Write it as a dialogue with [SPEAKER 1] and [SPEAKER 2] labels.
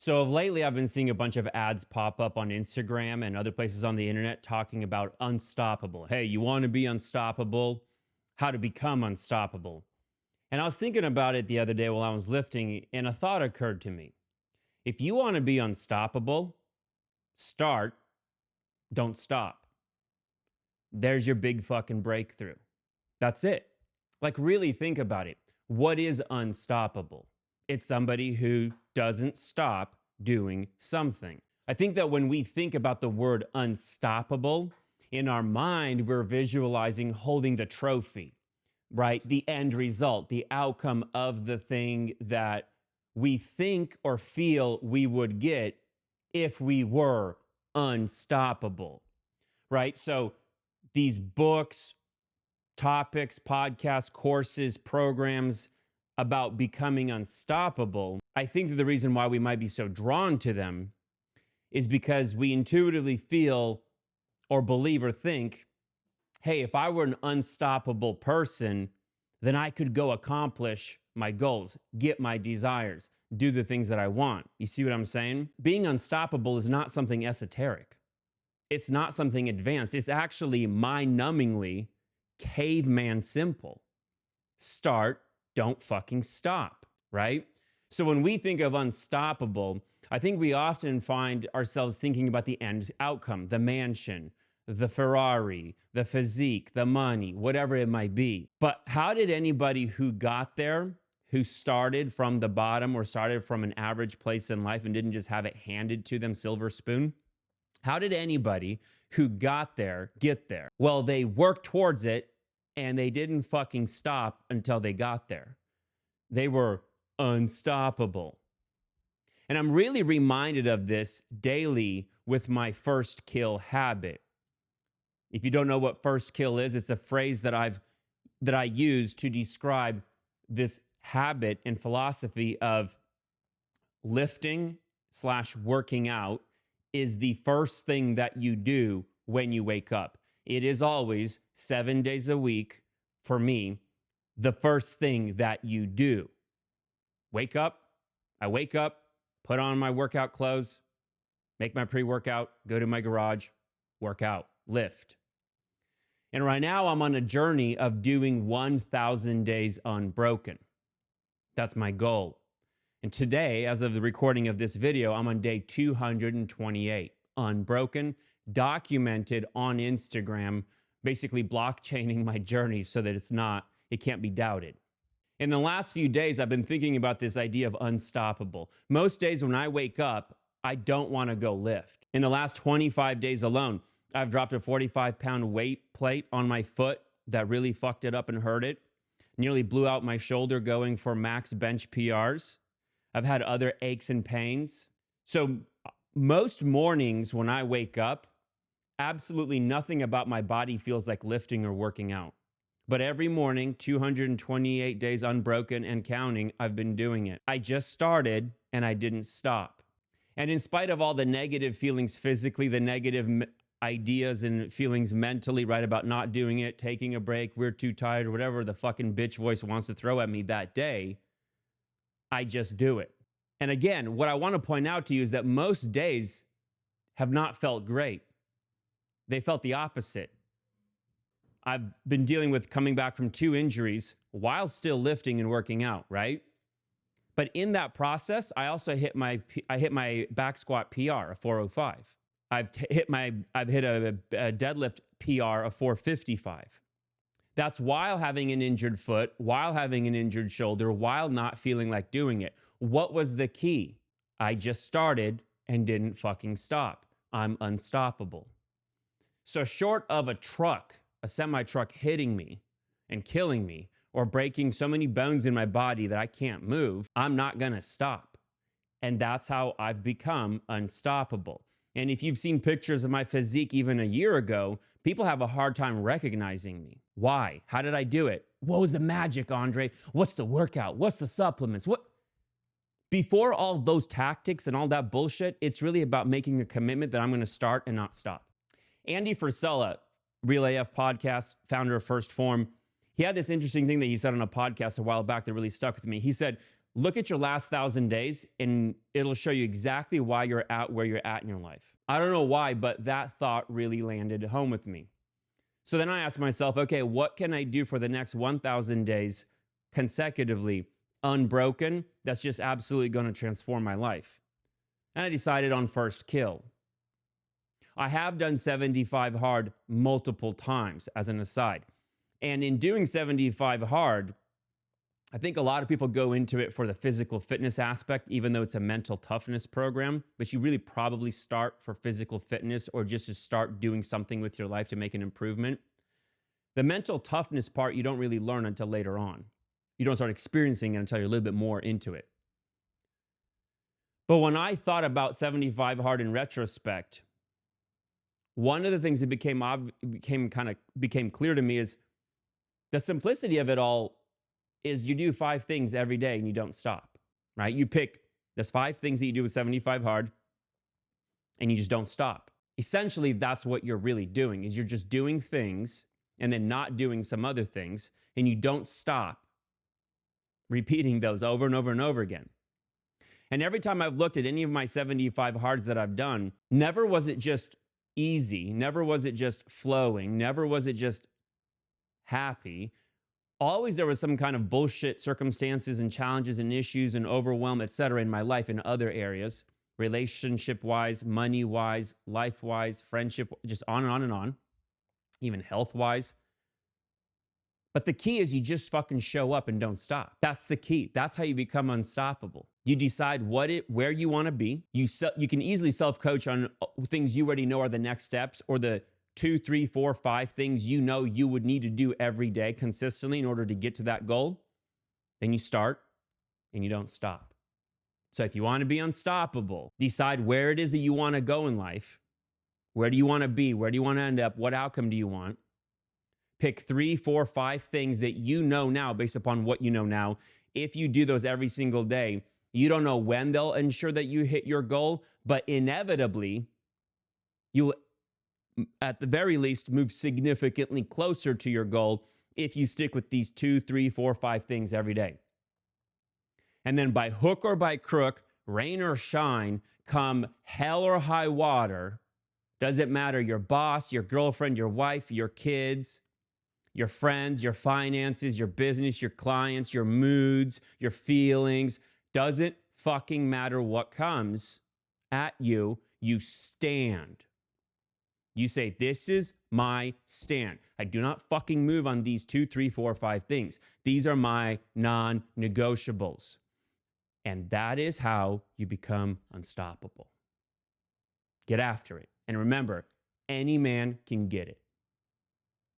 [SPEAKER 1] So of lately, I've been seeing a bunch of ads pop up on Instagram and other places on the internet talking about unstoppable. Hey, you want to be unstoppable? How to become unstoppable. And I was thinking about it the other day while I was lifting, and a thought occurred to me. If you want to be unstoppable, start, don't stop. There's your big fucking breakthrough. That's it. Like, really think about it. What is unstoppable? It's somebody who doesn't stop doing something. I think that when we think about the word unstoppable, in our mind, we're visualizing holding the trophy, right? The end result, the outcome of the thing that we think or feel we would get if we were unstoppable, right? So these books, topics, podcasts, courses, programs about becoming unstoppable, I think that the reason why we might be so drawn to them is because we intuitively feel or believe or think, hey, if I were an unstoppable person, then I could go accomplish my goals, get my desires, do the things that I want. You see what I'm saying? Being unstoppable is not something esoteric. It's not something advanced. It's actually mind-numbingly caveman simple. Start, don't fucking stop, right? So when we think of unstoppable, I think we often find ourselves thinking about the end outcome, the mansion, the Ferrari, the physique, the money, whatever it might be. But how did anybody who got there, who started from the bottom or started from an average place in life and didn't just have it handed to them silver spoon, how did anybody who got there get there? Well, they worked towards it and they didn't fucking stop until they got there. They were unstoppable. And I'm really reminded of this daily with my first kill habit. If you don't know what first kill is, it's a phrase that I use to describe this habit and philosophy of lifting / working out is the first thing that you do when you wake up. It is always 7 days a week for me, the first thing that you do. Wake up, I wake up, put on my workout clothes, make my pre-workout, go to my garage, work out, lift. And right now I'm on a journey of doing 1,000 days unbroken. That's my goal. And today, as of the recording of this video, I'm on day 228, unbroken, documented on Instagram, basically blockchaining my journey so that it can't be doubted. In the last few days, I've been thinking about this idea of unstoppable. Most days when I wake up, I don't want to go lift. In the last 25 days alone, I've dropped a 45-pound weight plate on my foot that really fucked it up and hurt it. Nearly blew out my shoulder going for max bench PRs. I've had other aches and pains. So most mornings when I wake up, absolutely nothing about my body feels like lifting or working out. But every morning, 228 days unbroken and counting, I've been doing it. I just started and I didn't stop. And in spite of all the negative feelings physically, the negative ideas and feelings mentally, right, about not doing it, taking a break, we're too tired, or whatever the fucking bitch voice wants to throw at me that day, I just do it. And again, what I want to point out to you is that most days have not felt great. They felt the opposite. I've been dealing with coming back from 2 injuries while still lifting and working out, right? But in that process, I also hit my back squat PR, a 405. I've hit a deadlift PR, a 455. That's while having an injured foot, while having an injured shoulder, while not feeling like doing it. What was the key? I just started and didn't fucking stop. I'm unstoppable. So short of a semi-truck hitting me and killing me or breaking so many bones in my body that I can't move, I'm not gonna stop. And that's how I've become unstoppable. And if you've seen pictures of my physique even a year ago, people have a hard time recognizing me. Why? How did I do it? What was the magic, Andre? What's the workout? What's the supplements? Before all those tactics and all that bullshit, it's really about making a commitment that I'm gonna start and not stop. Andy Frisella, Real AF podcast, founder of First Form, he had this interesting thing that he said on a podcast a while back that really stuck with me. He said, Look at your last 1,000 days and it'll show you exactly why you're at where you're at in your life. I don't know why, but that thought really landed home with me. So then I asked myself, okay, what can I do for the next 1,000 days consecutively, unbroken, that's just absolutely going to transform my life? And I decided on first kill. I have done 75 hard multiple times as an aside. And in doing 75 hard, I think a lot of people go into it for the physical fitness aspect, even though it's a mental toughness program, but you really probably start for physical fitness or just to start doing something with your life to make an improvement. The mental toughness part, you don't really learn until later on. You don't start experiencing it until you're a little bit more into it. But when I thought about 75 hard in retrospect, one of the things that became clear to me is the simplicity of it all is you do 5 things every day and you don't stop, right? You pick, there's 5 things that you do with 75 hard and you just don't stop. Essentially, that's what you're really doing, is you're just doing things and then not doing some other things, and you don't stop repeating those over and over and over again. And every time I've looked at any of my 75 hards that I've done, never was it just easy, never was it just flowing, never was it just happy. Always there was some kind of bullshit circumstances and challenges and issues and overwhelm, etc. in my life in other areas, relationship-wise, money-wise, life-wise, friendship, just on and on and on, even health-wise. But the key is you just fucking show up and don't stop. That's the key. That's how you become unstoppable. You decide where you want to be. You can easily self-coach on things you already know are the next steps, or the 2, 3, 4, 5 things you know you would need to do every day consistently in order to get to that goal. Then you start and you don't stop. So if you want to be unstoppable, decide where it is that you want to go in life. Where do you want to be? Where do you want to end up? What outcome do you want? Pick 3, 4, 5 things that you know now based upon what you know now. If you do those every single day, you don't know when they'll ensure that you hit your goal, but inevitably, you'll at the very least move significantly closer to your goal if you stick with these 2, 3, 4, 5 things every day. And then by hook or by crook, rain or shine, come hell or high water, doesn't matter, your boss, your girlfriend, your wife, your kids, your friends, your finances, your business, your clients, your moods, your feelings, doesn't fucking matter what comes at you, you stand. You say, this is my stand. I do not fucking move on these 2, 3, 4, 5 things. These are my non-negotiables. And that is how you become unstoppable. Get after it. And remember, any man can get it.